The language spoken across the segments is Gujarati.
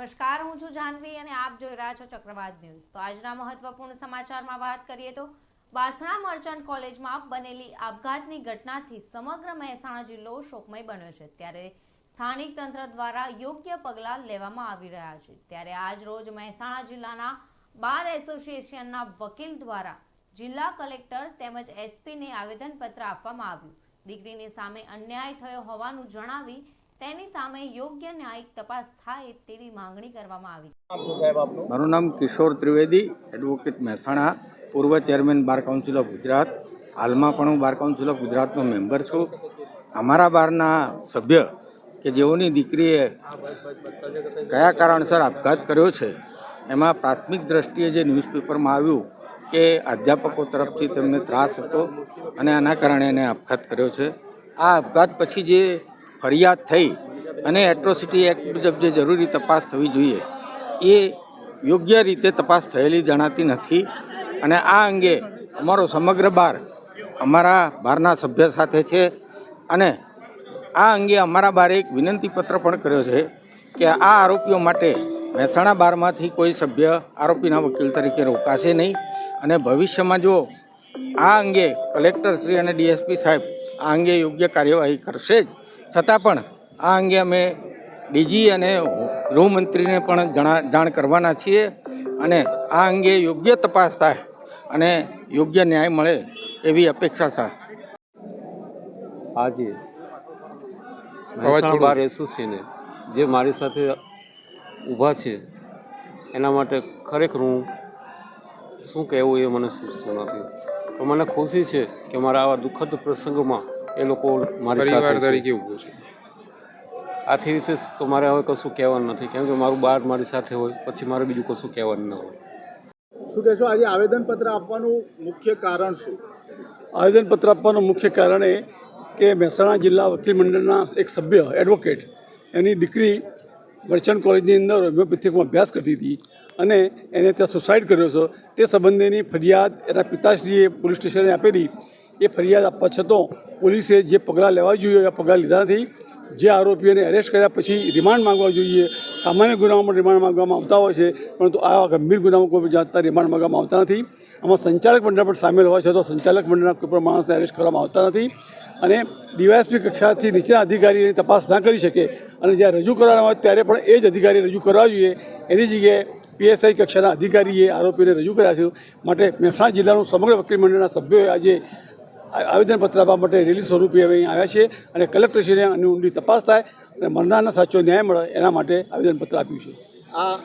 નમસ્કાર, હું છું જાનવી અને આપ જોઈ રહ્યા છો ચક્રવાત ન્યૂઝ। તો આજના મહત્વપૂર્ણ સમાચારમાં વાત કરીએ તો બાસણા મર્ચન્ટ કોલેજમાં બનેલી આપઘાતની ઘટનાથી સમગ્ર મહેસાણા જિલ્લો શોકમય બન્યો છે। ત્યારે સ્થાનિક તંત્ર દ્વારા યોગ્ય પગલાં લેવામાં આવી રહ્યા છે। ત્યારે આજ રોજ મહેસાણા જિલ્લાના બાર એસોસિએશનના વકીલ દ્વારા જિલ્લા કલેક્ટર તેમજ એસપીને આવેદનપત્ર આપવામાં આવ્યું। દીકરીની સામે અન્યાય થયો હોવાનું જણાવી તેની સામે યોગ્ય ન્યાયિક તપાસ થાય તેવી માંગણી કરવામાં આવી। મારું નામ કિશોર ત્રિવેદી, એડવોકેટ મહેસાણા, પૂર્વ chairman bar council of Gujarat, હાલમાં પણ હું બાર કાઉન્સિલ ઓફ ગુજરાતનો મેમ્બર છું। અમારા બારના સભ્ય કે જેઓની દીકરીએ કયા કારણસર આપઘાત કર્યો છે, એમાં પ્રાથમિક દ્રષ્ટિએ જે ન્યૂઝપેપરમાં આવ્યું કે અધ્યાપકો તરફથી તેમને ત્રાસ હતો અને આના કારણે એને આપઘાત કર્યો છે। આ આપઘાત પછી જે ફરિયાદ થઈ અને એટ્રોસિટી એક્ટ મુજબ જે જરૂરી તપાસ થવી જોઈએ એ યોગ્ય રીતે તપાસ થયેલી જણાતી નથી અને આ અંગે અમારો સમગ્ર બાર અમારા બારના સભ્ય સાથે છે અને આ અંગે અમારા બારે એક વિનંતીપત્ર પણ કર્યો છે કે આ આરોપીઓ માટે મહેસાણા બારમાંથી કોઈ સભ્ય આરોપીના વકીલ તરીકે રોકાશે નહીં અને ભવિષ્યમાં જો આ અંગે કલેક્ટરશ્રી અને ડીએસપી સાહેબ આ અંગે યોગ્ય કાર્યવાહી કરશે જ, છતાં પણ આ અંગે અમે ડીજી અને ગૃહમંત્રીને પણ જાણ કરવાના છીએ અને આ અંગે યોગ્ય તપાસ થાય અને યોગ્ય ન્યાય મળે એવી અપેક્ષા છે। આજે મહેસાણા બાર એસોસિએશને જે મારી સાથે ઊભા છે એના માટે ખરેખર હું શું કહેવું એ મને સૂચતું નથી, તો મને ખુશી છે કે મારા આવા દુઃખદ પ્રસંગોમાં એ લોકો મારી સાથે તરીકે ઊભું છે। આથી વિશેષ તો મારે હવે કશું કહેવાનું નથી, કેમ કે મારું બાર મારી સાથે હોય પછી મારે બીજું કશું કહેવાનું ન હોય। શું કહેશો, આજે આવેદનપત્ર આપવાનું મુખ્ય કારણ શું? આવેદનપત્ર આપવાનું મુખ્ય કારણ એ કે મહેસાણા જિલ્લા વકીલ મંડળના એક સભ્ય એડવોકેટ એની દીકરી મર્ચન્ટ કોલેજની અંદર હોમિયોપેથિકમાં અભ્યાસ કરતી હતી અને એને ત્યાં સુસાઇડ કર્યો છે। તે સંબંધેની ફરિયાદ એના પિતાશ્રીએ પોલીસ સ્ટેશને આપેલી। એ ફરિયાદ આપવા છતાં પોલીસે જે પગલાં લેવા જોઈએ એ પગલાં લીધા નથી। જે આરોપીઓને એરેસ્ટ કર્યા પછી રિમાન્ડ માંગવા જોઈએ, સામાન્ય ગુનાઓમાં રિમાન્ડ માંગવામાં આવતા હોય છે, પરંતુ આ ગંભીર ગુનામાં કોઈ જાતના રિમાન્ડ માંગવામાં આવતા નથી। આમાં સંચાલક મંડળ પણ સામેલ હોય છે, તો સંચાલક મંડળના કોઈ પણ માણસને એરેસ્ટ કરવામાં આવતા નથી અને ડીવાયએસપી કક્ષાથી નીચેના અધિકારીની તપાસ ના કરી શકે અને જ્યારે રજૂ કરવાના હોય ત્યારે પણ એ જ અધિકારી રજૂ કરવા જોઈએ। એની જગ્યાએ પીએસઆઈ કક્ષાના અધિકારીએ આરોપીને રજૂ કર્યા છે। માટે મહેસાણા જિલ્લાનું સમગ્ર વકીલ મંડળના સભ્યોએ આજે આવેદનપત્ર આપવા માટે રેલી સ્વરૂપે હવે અહીં આવ્યા છે અને કલેક્ટરશ્રીને આની ઊંડી તપાસ થાય અને મરનારને સાચો ન્યાય મળે એના માટે આવેદનપત્ર આપ્યું છે।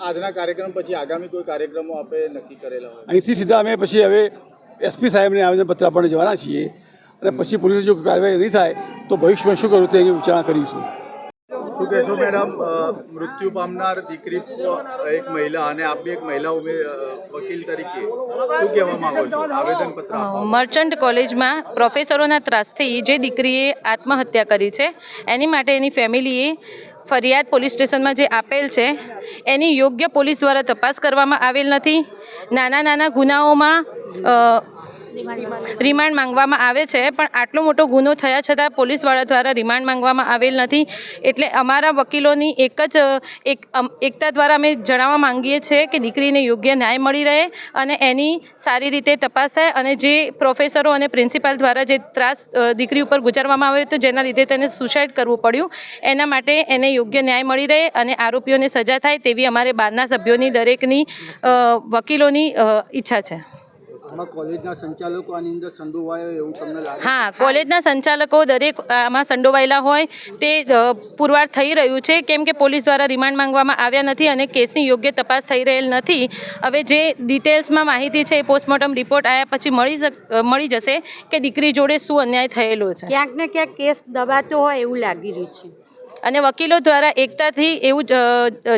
આજના કાર્યક્રમ પછી આગામી કોઈ કાર્યક્રમો આપણે નક્કી કરેલા હોય? અહીંથી સીધા અમે પછી હવે એસપી સાહેબને આવેદનપત્ર આપવા જવાના છીએ અને પછી પોલીસે જો કાર્યવાહી નહીં થાય તો ભવિષ્યમાં શું કરવું તે અંગે વિચારણા કરીશું। શું કહેશો મેડમ, મૃત્યુ પામનાર દીકરી એક મહિલા અને આપ બી એક મહિલા વકીલ તરીકે શું કહેવા માંગો છો? આવેદનપત્ર મર્ચન્ટ કોલેજમાં પ્રોફેસરોના ત્રાસથી જે દીકરીએ આત્મહત્યા કરી છે એની માટે એની ફેમિલીએ ફરિયાદ પોલીસ સ્ટેશનમાં જે આપેલ છે એની યોગ્ય પોલીસ દ્વારા તપાસ કરવામાં આવેલ નથી। નાના નાના ગુનાઓમાં રિમાન્ડ માંગવામાં આવે છે, પણ આટલો મોટો ગુનો થયા છતાં પોલીસવાળા દ્વારા રિમાન્ડ માંગવામાં આવેલ નથી। એટલે અમારા વકીલોની એકતા દ્વારા અમે જણાવવા માંગીએ છીએ કે દીકરીને યોગ્ય ન્યાય મળી રહે અને એની સારી રીતે તપાસ થાય અને જે પ્રોફેસરો અને પ્રિન્સિપાલ દ્વારા જે ત્રાસ દીકરી ઉપર ગુજારવામાં આવ્યો હતો જેના લીધે તેને સુસાઇડ કરવું પડ્યું, એના માટે એને યોગ્ય ન્યાય મળી રહે અને આરોપીઓને સજા થાય તેવી અમારે બારના સભ્યોની દરેકની વકીલોની ઈચ્છા છે। કોલેજના સંચાલકો આની અંદર સંડોવાયો એવું તમને લાગે? હા, કોલેજના સંચાલકો દરેક આમાં સંડોવાયેલા હોય તે પુરવાર થઈ રહ્યું છે, કેમ કે પોલીસ દ્વારા રિમાન્ડ માંગવામાં આવ્યા નથી અને કેસની યોગ્ય તપાસ થઈ રહેલ નથી। હવે જે ડિટેલ્સમાં માહિતી છે એ પોસ્ટમોર્ટમ રિપોર્ટ આવ્યા પછી મળી જશે કે દીકરી જોડે શું અન્યાય થયેલો છે। ક્યાંક ને ક્યાંક કેસ દબાતો હોય એવું લાગી રહ્યું છે અને વકીલો દ્વારા એકતાથી એવું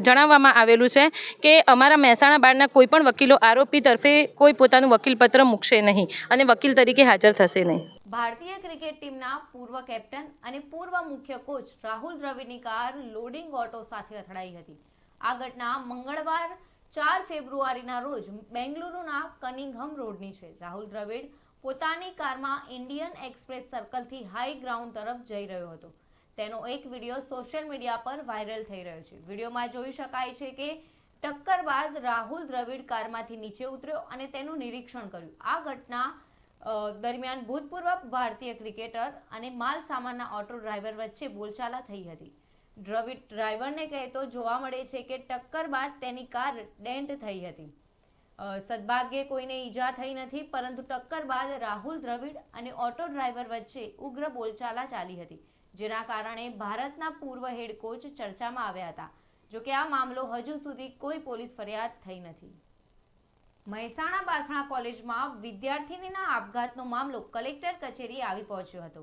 જણાવવામાં આવેલું છે કે અમારા મહેસાણા બારના કોઈ પણ વકીલો આરોપી તરફે કોઈ પોતાનું વકીલપત્ર મૂકશે નહીં અને વકીલ તરીકે હાજર થશે નહીં। ભારતીય ક્રિકેટ ટીમના પૂર્વ કેપ્ટન અને પૂર્વ મુખ્ય કોચ રાહુલ દ્રવિડની કાર લોડિંગ ઓટો સાથે અથડાઈ હતી। આ ઘટના મંગળવાર 4 ફેબ્રુઆરીના રોજ બેંગલુરુના કનિંઘમ રોડની છે। રાહુલ દ્રવિડ પોતાની કારમાં ઇન્ડિયન એક્સપ્રેસ સર્કલથી હાઈ ગ્રાઉન્ડ તરફ જઈ રહ્યો હતો, તેનો એક વિડીયો સોશિયલ મીડિયા પર વાયરલ થઈ રહ્યો છે. વિડીયોમાં જોઈ શકાય છે કે ટક્કર બાદ રાહુલ દ્રવિડ કારમાંથી નીચે ઉતર્યો અને તેનું નિરીક્ષણ કર્યું. આ ઘટના દરમિયાન ભૂતપૂર્વ ભારતીય ક્રિકેટર અને માલ સામાનના ઓટો ડ્રાઈવર વચ્ચે બોલચાલા થઈ હતી. દ્રવિડ ડ્રાઈવરને કહેતો જોવા મળે છે કે ટક્કર બાદ તેની કાર ડેન્ટ થઈ હતી. સદભાગ્યે કોઈને ઈજા થઈ નથી, પરંતુ ટક્કર બાદ રાહુલ દ્રવિડ અને ઓટો ડ્રાઈવર વચ્ચે ઉગ્ર બોલચાલા ચાલી હતી, જેના કારણે ભારતના પૂર્વ હેડ કોચ ચર્ચામાં આવ્યા હતા. જોકે આ મામલો હજુ સુધી કોઈ પોલીસ ફરિયાદ થઈ નથી. મહેસાણા બાસણા કોલેજમાં વિદ્યાર્થીનીના આપઘાતનો મામલો કલેક્ટર કચેરીએ આવી પહોંચ્યો હતો.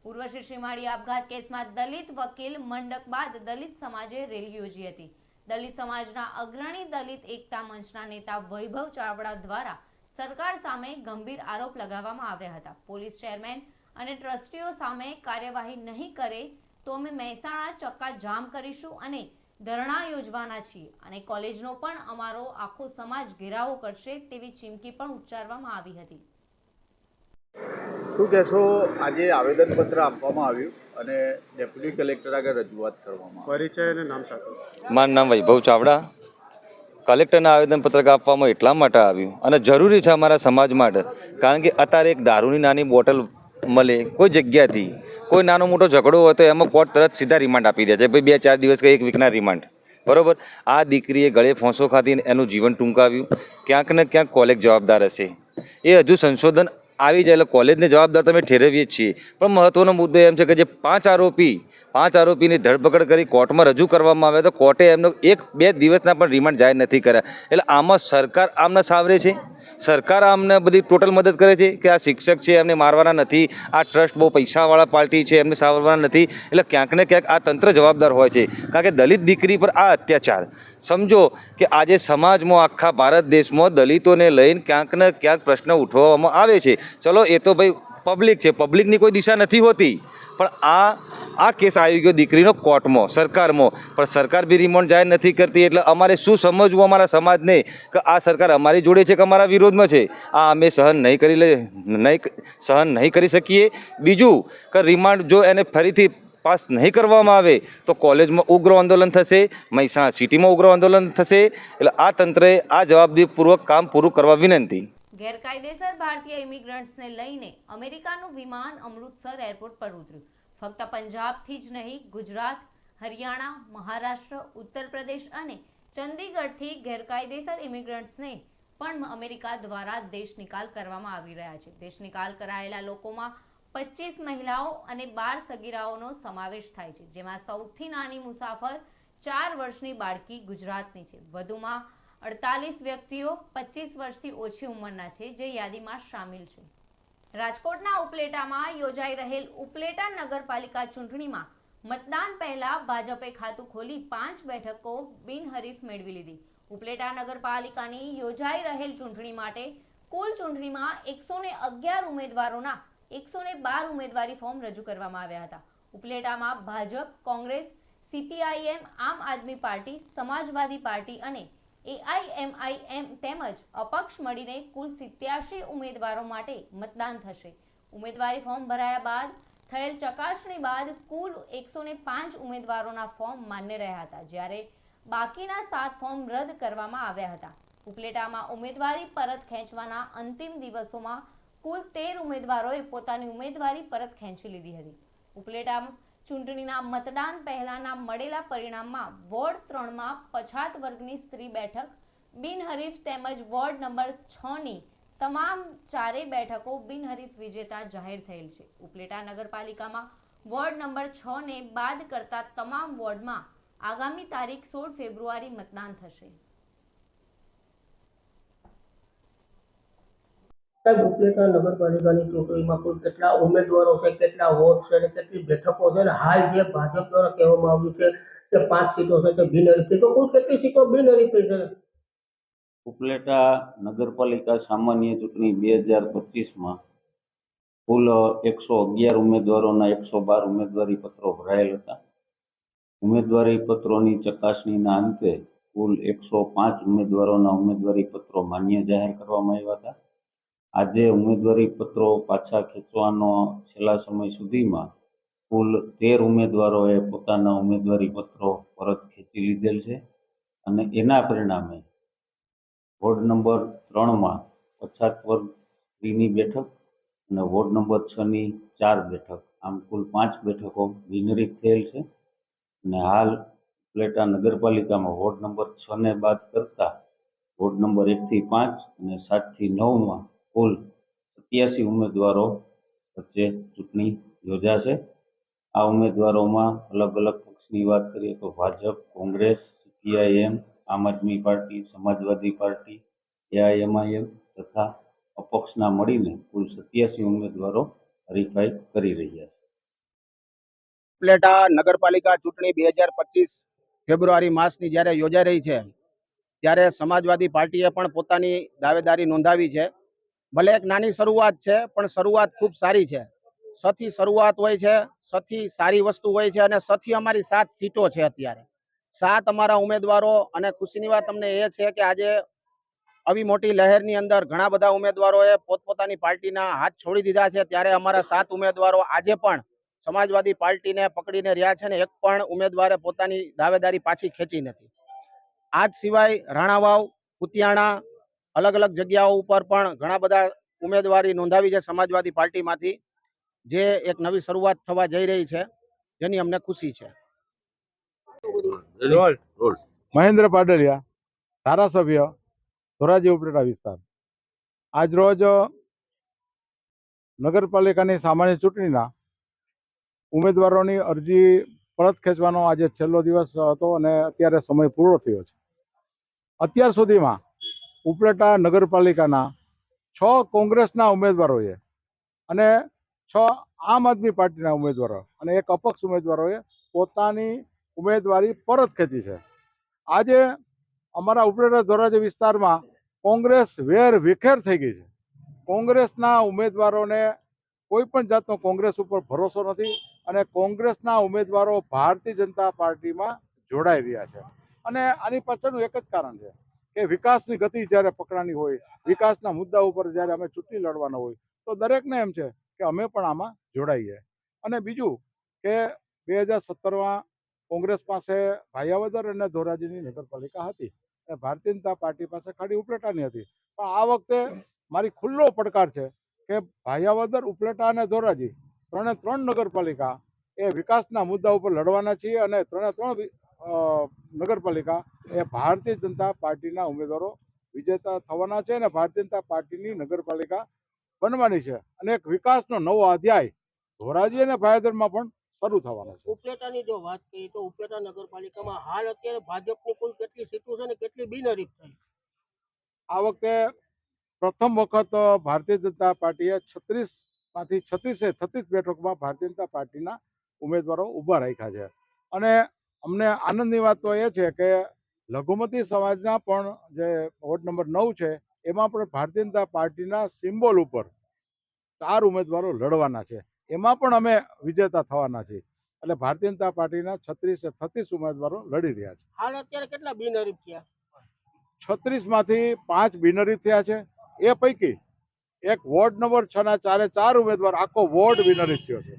ઉર્વશી શ્રીમાળી આપઘાત કેસમાં દલિત વકીલ મંડક બાદ દલિત સમાજે રેલી યોજી હતી. દલિત સમાજના અગ્રણી દલિત એકતા મંચના નેતા વૈભવ ચાવડા દ્વારા સરકાર સામે ગંભીર આરોપ લગાવવામાં આવ્યા હતા. પોલીસ ચેરમેન અને ટ્રસ્ટીઓ સામે કાર્યવાહી નહીં કરે તો અમે મહેસાણા ચક્કા જામ કરીશું અને ધરણા યોજવાના છીએ અને કોલેજનો પણ અમારો આખો સમાજ ઘેરાવો કરશે તેવી ચીમકી પણ ઉચ્ચારવામાં આવી હતી. શું કહેશો, આજે આવેદનપત્ર આપવામાં આવ્યું અને ડેપ્યુટી કલેક્ટર આગળ રજૂઆત કરવામાં આવી? પરિચય અને નામ સાથે. મારું નામ વૈભવ ચાવડા. કલેક્ટરને આવેદનપત્રક આપવામાં એટલા માટે આવ્યું અને જરૂરી છે અમારા સમાજ માટે, કારણ કે અત્યારે એક દારૂની નાની બોટલ મળે કોઈ જગ્યાથી, કોઈ નાનો મોટો ઝઘડો હોય તો એમાં કોર્ટ તરત સીધા રિમાન્ડ આપી દે છે, ભાઈ 2-4 દિવસ કે 1 વીકના રિમાન્ડ. બરાબર. આ દીકરીએ ગળે ફોંસો ખાધી એનું જીવન ટૂંકાવ્યું. ક્યાંક ને ક્યાંક કોલેજ જવાબદાર હશે. એ હજુ સંશોધન આવી જાય એટલે કોલેજને જવાબદાર તમે ઠેરવીએ જ છીએ, પણ મહત્વનો મુદ્દો એમ છે કે જે 5 આરોપીની ધરપકડ કરી કોર્ટમાં રજૂ કરવામાં આવે તો કોર્ટે એમનો 1-2 દિવસના પણ રિમાન્ડ જાહેર નથી કર્યા. એટલે આમાં સરકાર આમને સાવરે છે, સરકાર આમને બધી ટોટલ મદદ કરે છે કે આ શિક્ષક છે એમને મારવાના નથી, આ ટ્રસ્ટ બહુ પૈસાવાળા પાર્ટી છે એમને સાવરવાના નથી. એટલે ક્યાંક ને ક્યાંક આ તંત્ર જવાબદાર હોય છે, કારણ કે દલિત દીકરી પર આ અત્યાચાર સમજો કે આજે સમાજમાં આખા ભારત દેશમાં દલિતોને લઈને ક્યાંક ને ક્યાંક પ્રશ્ન ઉઠાવવામાં આવે છે. ચલો એ તો ભાઈ પબ્લિક છે, પબ્લિકની કોઈ દિશા નથી હોતી, પણ આ કેસ આવી ગયો દીકરીનો કોર્ટમાં, સરકારમાં, પણ સરકાર બી રિમાન્ડ જાહેર નથી કરતી. એટલે અમારે શું સમજવું અમારા સમાજને કે આ સરકાર અમારી જોડે છે કે અમારા વિરોધમાં છે? આ અમે સહન નહીં કરી શકીએ. બીજું કે રિમાન્ડ જો એને ફરીથી પાસ નહીં કરવામાં આવે તો કોલેજમાં ઉગ્ર આંદોલન થશે, મહેસાણા સિટીમાં ઉગ્ર આંદોલન થશે. એટલે આ તંત્રએ આ જવાબદારીપૂર્વક કામ પૂરું કરવા વિનંતી. ગેરકાયદેસર ભારતીય ઇમિગ્રન્ટ્સને લઈને અમેરિકાનું વિમાન અમૃતસર એરપોર્ટ પર ઉતર્યું. ફક્ત પંજાબથી જ નહીં, ગુજરાત, હરિયાણા, મહારાષ્ટ્ર, ઉત્તર પ્રદેશ અને ચંદીગઢથી ગેરકાયદેસર ઇમિગ્રન્ટ્સને પણ અમેરિકા દ્વારા દેશ નિકાલ કરવામાં આવી રહ્યા છે. દેશ નિકાલ કરાયેલા લોકોમાં 25 મહિલાઓ અને 12 સગીરાઓનો સમાવેશ થાય છે, જેમાં સૌથી નાની મુસાફર 4 વર્ષની બાળકી ગુજરાતની છે. વધુમાં 48 વ્યક્તિઓ 25 વર્ષથી ઓછી ઉંમરના છે, જે યાદીમાં સામેલ છે. રાજકોટના ઉપલેટામાં યોજાઈ રહેલ ઉપલેટા નગરપાલિકા ચૂંટણીમાં મતદાન પહેલા ભાજપે ખાતું ખોલી 5 બેઠકો બિનહરીફ મેળવી લીધી. ઉપલેટા નગરપાલિકાની યોજાઈ રહેલ ચૂંટણી માટે કુલ ચૂંટણીમાં 111 ઉમેદવારોના 112 ઉમેદવારી ફોર્મ રજૂ કરવામાં આવ્યા હતા. ઉપલેટામાં ભાજપ, કોંગ્રેસ, CPIM, આમ આદમી પાર્ટી, સમાજવાદી પાર્ટી અને AIMIM તેમજ અપક્ષ મળીને કુલ 87 ઉમેદવારો માટે મતદાન થશે. ઉમેદવારી ફોર્મ ભરાયા બાદ થયેલ ચકાસણી બાદ કુલ 105 ઉમેદવારોના ફોર્મ માન્ય રહ્યા હતા, જ્યારે બાકીના 7 ફોર્મ રદ કરવામાં આવ્યા હતા. ઉપલેટામાં ઉમેદવારી પરત ખેંચવાના અંતિમ દિવસોમાં કુલ 13 ઉમેદવારોએ પોતાની ઉમેદવારી પરત ખેંચી લીધી હતી. ઉપલેટા ચૂંટણીના મતદાન પહેલાના મળેલા પરિણામમાં વોર્ડ 3માં પછાત વર્ગની સ્ત્રી બેઠક બિનહરીફ તેમજ વોર્ડ નંબર 6ની તમામ 4 બેઠકો બિનહરીફ વિજેતા જાહેર થયેલ છે. ઉપલેટા નગરપાલિકામાં વોર્ડ નંબર 6ને બાદ કરતા તમામ વોર્ડમાં આગામી તારીખ 16 ફેબ્રુઆરી મતદાન થશે. ઉપલેટા નગરપાલિકાની ચૂંટણીમાં કુલ કેટલા ઉમેદવારો છે, કેટલા વોટ છે અને કેટલી બેઠકો છે, અને હાલ જે ભાજપ દ્વારા કહેવામાં આવ્યું છે કે 5 સીટો છે તે બિનહરીફ છે, તો કુલ કેટલી સીટો બિનહરીફ છે? ઉપલેટા નગરપાલિકા સામાન્ય ચૂંટણી 2025માં કુલ 111 ઉમેદવારોના 112 ઉમેદવારી પત્રો ભરાયેલ હતા. ઉમેદવારી પત્રોની ચકાસણીના અંતે કુલ 105 ઉમેદવારોના ઉમેદવારી પત્રો માન્ય જાહેર કરવામાં આવ્યા હતા. આજે ઉમેદવારી પત્રો પાછા ખેંચવાનો છેલ્લા સમય સુધીમાં કુલ 13 ઉમેદવારોએ પોતાના ઉમેદવારી પત્રો પરત ખેંચી લીધેલ છે અને એના પરિણામે વોર્ડ નંબર 3માં પછાત વર્ગ 3ની બેઠક અને વોર્ડ નંબર 6ની 4 બેઠક, આમ કુલ 5 બેઠકો બિનહરીફ થયેલ છે. અને હાલ ઉપલેટા નગરપાલિકામાં વોર્ડ નંબર 6ને બાદ કરતા વોર્ડ નંબર 1 થી 5 અને 7 થી 9માં કુલ 87 ઉમેદવારો વચ્ચે ચૂંટણી યોજાશે. આ ઉમેદવારોમાં અલગ અલગ પક્ષની વાત કરીએ તો ભાજપ, કોંગ્રેસ, CPIM, આમ આદમી પાર્ટી, સમાજવાદી પાર્ટી, AIMIM તથા અપક્ષના મળીને કુલ 87 ઉમેદવારો હરીફાઈ કરી રહ્યા છે. ઉપલેટા નગરપાલિકા ચૂંટણી 2025 ફેબ્રુઆરી માસની જ્યારે યોજાઈ રહી છે ત્યારે સમાજવાદી પાર્ટીએ પણ પોતાની દાવેદારી નોંધાવી છે. ભલે એક નાની શરૂઆત છે પણ શરૂઆત ખૂબ સારી છે. સથી શરૂઆત હોય છે, સથી સારી વસ્તુ હોય છે અને સથી અમારી 7 સીટો છે. અત્યારે 7 અમારા ઉમેદવારો, અને ખુશીની વાત અમને એ છે કે આજે આવી મોટી લહેરની અંદર ઘણા બધા ઉમેદવારોએ પોતપોતાની પાર્ટીના હાથ છોડી દીધા છે. ત્યારે અમારા 7 ઉમેદવારો આજે પણ સમાજવાદી પાર્ટીને પકડીને રહ્યા છે ને એક પણ ઉમેદવારે પોતાની દાવેદારી પાછી ખેંચી નથી. આજ સિવાય રાણાવાવ, કુતિયાણા, અલગ અલગ જગ્યાઓ ઉપર પણ ઘણા બધા ઉમેદવારી નોંધાવી છે સમાજવાદી પાર્ટીમાંથી, જે એક નવી શરૂઆત થવા જઈ રહી છે, જેની અમને ખુશી છે. મહેન્દ્ર પાડલિયા, ધારાસભ્ય, ધોરાજી ઉપલેટા વિસ્તાર. આજરોજ નગરપાલિકાની સામાન્ય ચૂંટણીના ઉમેદવારોની અરજી પરત ખેંચવાનો આજે છેલ્લો દિવસ હતો અને અત્યારે સમય પૂરો થયો છે. અત્યાર સુધીમાં ઉપલેટા નગરપાલિકાના 6 કોંગ્રેસના ઉમેદવારોએ અને 6 આમ આદમી પાર્ટીના ઉમેદવારો અને એક અપક્ષ ઉમેદવારોએ પોતાની ઉમેદવારી પરત ખેંચી છે. આજે અમારા ઉપલેટા ધોરાજી વિસ્તારમાં કોંગ્રેસ વેર વિખેર થઈ ગઈ છે. કોંગ્રેસના ઉમેદવારોને કોઈ પણ જાતનો કોંગ્રેસ ઉપર ભરોસો નથી અને કોંગ્રેસના ઉમેદવારો ભારતીય જનતા પાર્ટીમાં જોડાઈ રહ્યા છે. અને આની પાછળનું એક જ કારણ છે કે વિકાસની ગતિ જ્યારે પકડાની હોય, વિકાસના મુદ્દા ઉપર જ્યારે અમે ચૂંટણી લડવાના હોય તો દરેકને એમ છે કે અમે પણ આમાં જોડાઈએ. અને બીજું કે 2017માં કોંગ્રેસ પાસે ભાયાવદર અને ધોરાજીની નગરપાલિકા હતી અને ભારતીય જનતા પાર્ટી પાસે ખાલી ઉપલેટાની હતી. પણ આ વખતે મારી ખુલ્લો પડકાર છે કે ભાયાવદર, ઉપલેટા અને ધોરાજી 3 નગરપાલિકા એ વિકાસના મુદ્દા ઉપર લડવાના છીએ અને 3 નગરપાલિકા એ ભારતીય જનતા પાર્ટીના ઉમેદવારો વિજેતા થવાના છે અને ભારતીય જનતા પાર્ટીની નગરપાલિકા બનવાની છે અને એક વિકાસનો નવો અધ્યાય ધોરાજી અને ભાયાવદરમાં પણ શરૂ થવાનો છે. ઉપલેટાની જો વાત કરીએ તો ઉપલેટા નગરપાલિકામાં હાલ અત્યારે ભાજપની કુલ કેટલી સીટો છે ને કેટલી બિનહરીફ થઈ? આ વખતે પ્રથમ વખત ભારતીય જનતા પાર્ટીએ 36માંથી 36 બેઠકોમાં ભારતીય જનતા પાર્ટીના ઉમેદવારો ઊભા રાખ્યા છે. અને અમને આનંદની વાત તો એ છે કે લઘુમતી સમાજના પણ જે વોર્ડ નંબર 9 છે એમાં પણ ભારતીય જનતા પાર્ટીના સિમ્બોલ ઉપર 4 ઉમેદવારો લડવાના છે. એમાં પણ અમે વિજેતા થવાના છીએ. એટલે ભારતીય જનતા પાર્ટીના 36 ઉમેદવારો લડી રહ્યા છે. હાલ અત્યારે કેટલા બિનહરીફ થયા? 36માંથી 5 બિનહરીફ થયા છે. એ પૈકી એક વોર્ડ નંબર 6ના 4 ઉમેદવાર આખો વોર્ડ બિનહરીફ થયો છે.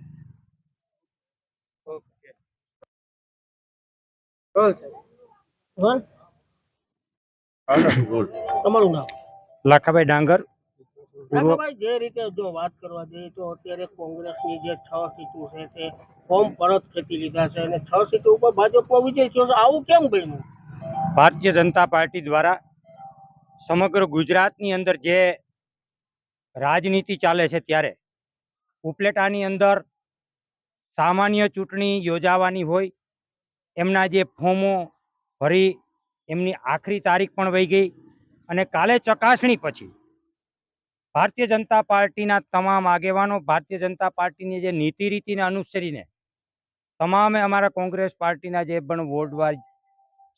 તમારું નામ? લાખાભાઈ ડાંગર. રાઘવભાઈ, જે રીતે જો વાત કરવા જઈએ તો અત્યારે કોંગ્રેસની જે 6 સીટો છે તે ફોર્મ પરત ખેંચી લીધા છે અને 6 સીટો ઉપર ભાજપનો વિજય થયો છે. આવું કેમ બન્યું? ભારતીય જનતા પાર્ટી દ્વારા સમગ્ર ગુજરાતની અંદર જે રાજનીતિ ચાલે છે ત્યારે ઉપલેટાની અંદર સામાન્ય ચૂંટણી યોજાવાની હોય, એમના જે ફોર્મો ભરી એમની આખરી તારીખ પણ વહી ગઈ અને કાલે ચકાસણી પછી ભારતીય જનતા પાર્ટીના તમામ આગેવાનો, ભારતીય જનતા પાર્ટીની જે નીતિ રીતિને અનુસરીને તમામે અમારા કોંગ્રેસ પાર્ટીના જે પણ વોર્ડવાર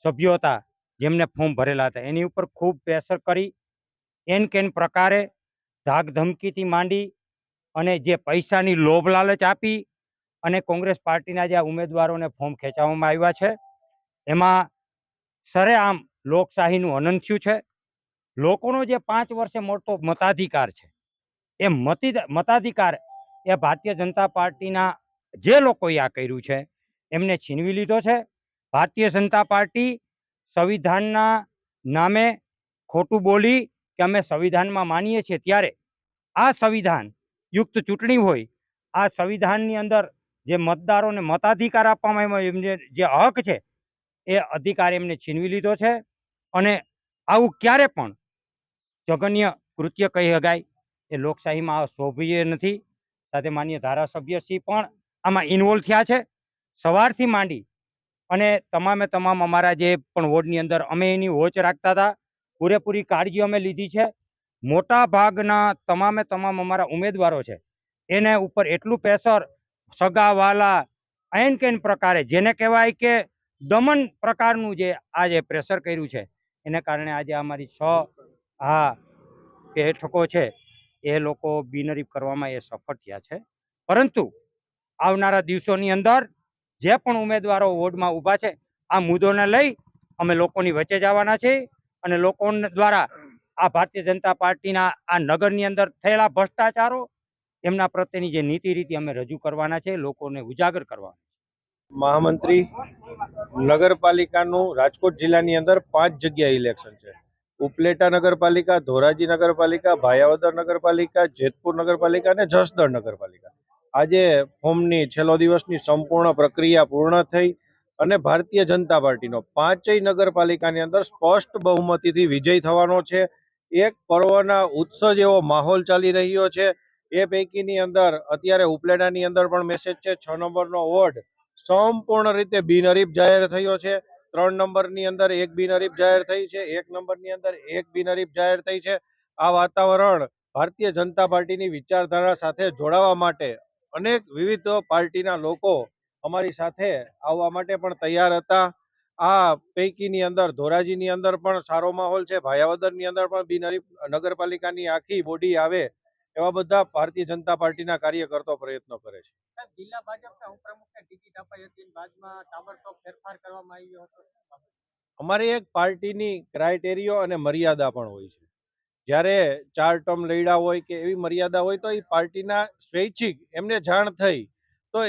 સભ્યો હતા જેમને ફોર્મ ભરેલા હતા એની ઉપર ખૂબ પ્રેશર કરી એન કેન પ્રકારે ધાક ધમકીથી માંડી અને જે પૈસાની લોભ લાલચ આપી અને કોંગ્રેસ પાર્ટીના જે ઉમેદવારોને ફોર્મ ખેંચવામાં આવ્યા છે એમાં સરેઆમ લોકશાહીનું હનન થયું છે. લોકોનો જે 5 વર્ષે મોટો મતાધિકાર છે એ મતાધિકાર એ ભારતીય જનતા પાર્ટીના જે લોકોએ આ કર્યું છે એમને છીનવી લીધો છે. ભારતીય જનતા પાર્ટી સંવિધાનના નામે ખોટું બોલી કે અમે સંવિધાનમાં માનીએ છીએ, ત્યારે આ સંવિધાન યુક્ત ચૂંટણી હોય, આ સંવિધાનની અંદર જે મતદારોને મતાધિકાર આપવામાં આવ્યો, એમને જે હક છે એ અધિકાર એમને છીનવી લીધો છે. અને આવું ક્યારે પણ જઘન્ય કૃત્ય કહી શકાય. એ લોકશાહીમાં શોભનીય નથી. સાથે માન્ય ધારાસભ્યશ્રી પણ આમાં ઇન્વોલ્વ થયા છે. સવારથી માંડી અને તમામે તમામ અમારા જે પણ વોર્ડની અંદર અમે એની વોચ રાખતા હતા. પૂરેપૂરી કાળજી અમે લીધી છે. મોટા ભાગના તમામે તમામ અમારા ઉમેદવારો છે એને ઉપર એટલું પ્રેશર, સગાવાલા એન કેન પ્રકારે, જેને કહેવાય કે દમન પ્રકારનું જે આ જે પ્રેશર કર્યું છે, એને કારણે આજે અમારી 6 બેઠકો છે એ લોકો બિનહરીફ કરવામાં એ સફળ થયા છે. પરંતુ આવનારા દિવસોની અંદર જે પણ ઉમેદવારો વોર્ડમાં ઊભા છે, આ મુદ્દોને લઈ અમે લોકોની વચ્ચે જવાના છીએ અને લોકો દ્વારા આ ભારતીય જનતા પાર્ટીના આ નગરની અંદર થયેલા ભ્રષ્ટાચારો, એમના પ્રત્યેની જે નીતિ રીતિ અમે રજૂ કરવાના છે, લોકોને ઉજાગર કરવાના. મહામંત્રી નગરપાલિકાનું રાજકોટ જિલ્લાની અંદર 5 જગ્યાએ ઇલેક્શન છે. ઉપલેટા નગરપાલિકા, ધોરાજી નગરપાલિકા, ભાયાવદર નગરપાલિકા, જેતપુર નગરપાલિકા અને જસદણ નગરપાલિકા. આજે ફોર્મની છેલ્લો દિવસની સંપૂર્ણ પ્રક્રિયા પૂર્ણ થઈ અને ભારતીય જનતા પાર્ટીનો 5 નગરપાલિકાની અંદર સ્પષ્ટ બહુમતીથી વિજય થવાનો છે. એક પર્વના ઉત્સવ જેવો માહોલ ચાલી રહ્યો છે. એ પૈકીની અંદર અત્યારે ઉપલેટાની અંદર પણ મેસેજ છે. 6 નંબરનો વોર્ડ સંપૂર્ણ રીતે બિનહરીફ જાહેર થયો છે. 3 નંબરની અંદર 1 બિનહરીફ જાહેર થઈ છે. 1 નંબરની અંદર 1 બિનહરીફ જાહેર થઈ છે. આ વાતાવરણ ભારતીય જનતા પાર્ટીની વિચારધારા સાથે જોડાવા માટે અનેક વિવિધ પાર્ટીના લોકો અમારી સાથે આવવા માટે પણ તૈયાર હતા. આ પૈકીની અંદર ધોરાજીની અંદર પણ સારો માહોલ છે. ભાયાવદરની અંદર પણ બિનહરીફ નગરપાલિકાની આખી બોડી આવે એવા બધા ભારતીય જનતા પાર્ટીના કાર્યકર્તાઓ પ્રયત્નો કરે છે. જિલ્લા ભાજપના ઉપપ્રમુખને ટિકિટ અપાઈ હતી, બાદમાં તાબડતોબ ફેરફાર કરવામાં આવ્યો હતો. અમારી એક પાર્ટીની ક્રાઇટેરિયો અને મર્યાદા પણ હોય છે. જ્યારે 4 ટર્મ લડ્યા હોય કે એવી મર્યાદા હોય તો એ પાર્ટીના સ્વૈચ્છિક એમને જાણ થઈ તો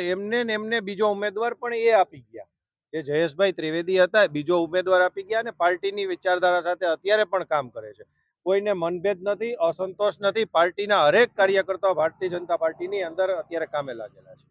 એમને બીજો ઉમેદવાર પણ એ આપી ગયા. જે જયેશભાઈ ત્રિવેદી હતા, બીજો ઉમેદવાર આપી ગયા અને પાર્ટીની વિચારધારા સાથે અત્યારે પણ કામ કરે છે. કોઈને મનભેદ નથી, અસંતોષ નથી. પાર્ટીના હરેક કાર્યકર્તાઓ ભારતીય જનતા પાર્ટીની અંદર અત્યારે કામે લાગેલા છે.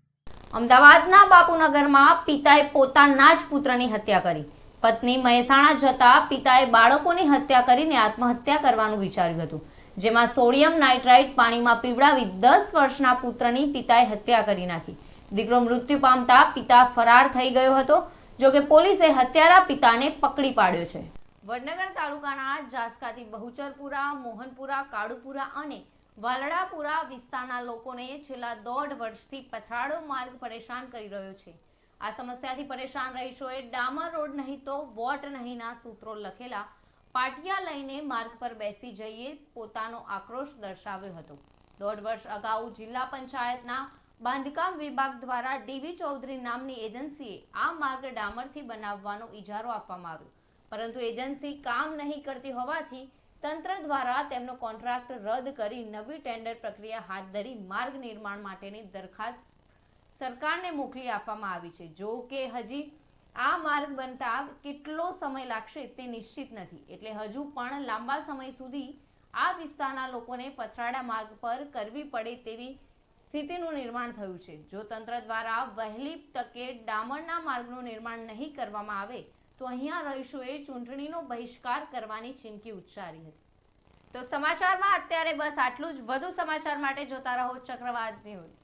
અમદાવાદના બાપુનગરમાં પિતાએ પોતાના જ પુત્રની હત્યા કરી. પત્ની મહેસાણા જતા પિતાએ બાળકોની હત્યા કરીને આત્મહત્યા કરવાનું વિચાર્યું હતું, જેમાં સોડિયમ નાઇટ્રાઇટ પાણીમાં પીવડાવી 10 વર્ષના પુત્રની પિતાએ હત્યા કરી નાખી. દીકરો મૃત્યુ પામતા પિતા ફરાર થઈ ગયો હતો. જોકે પોલીસે હત્યારા પિતાને પકડી પાડ્યો છે. વડનગર તાલુકાના જાસકાથી બહુચરપુરા, મોહનપુરા, કાળુપુરા અને વાલડાપુરા વિસ્તારના લોકોને છેલ્લા 1.5 વર્ષથી પથરાળો માર્ગ પરેશાન કરી રહ્યો છે. આ સમસ્યાથી પરેશાન રહીશોએ ડામર રોડ નહીં તો વોટ નહીંના સૂત્રો લખેલા પાટિયા લઈને માર્ગ પર બેસી જઈએ પોતાનો આક્રોશ દર્શાવ્યો હતો. 1.5 વર્ષ અગાઉ જિલ્લા પંચાયતના બાંધકામ વિભાગ દ્વારા ડીવી ચૌધરી નામની એજન્સીએ આ માર્ગ ડામરથી બનાવવાનો ઇજારો આપવામાં આવ્યો, પરંતુ એજન્સી કામ નહીં કરતી હોવાથી તંત્ર દ્વારા તેમનો કોન્ટ્રાક્ટ રદ કરી નવી ટેન્ડર પ્રક્રિયા હાથ ધરી માર્ગ નિર્માણ માટેની દરખાસ્ત સરકારને મોકલી આપવામાં આવી છે. જો કે હજી આ માર્ગ બનતા કેટલો સમય લાગશે તે નિશ્ચિત નથી, એટલે હજુ પણ લાંબા સમય સુધી આ વિસ્તારના લોકોને પથરાડા માર્ગ પર કરવી પડે તેવી સ્થિતિનું નિર્માણ થયું છે. જો તંત્ર દ્વારા વહેલી તકે ડામરના માર્ગનું નિર્માણ નહીં કરવામાં આવે તો અહીંયા રહીશોએ ચૂંટણીનો બહિષ્કાર કરવાની ચીમકી ઉચ્ચારી હતી. તો સમાચારમાં અત્યારે બસ આટલું જ. વધુ સમાચાર માટે જોતા રહો ચક્રવાત ન્યૂઝ.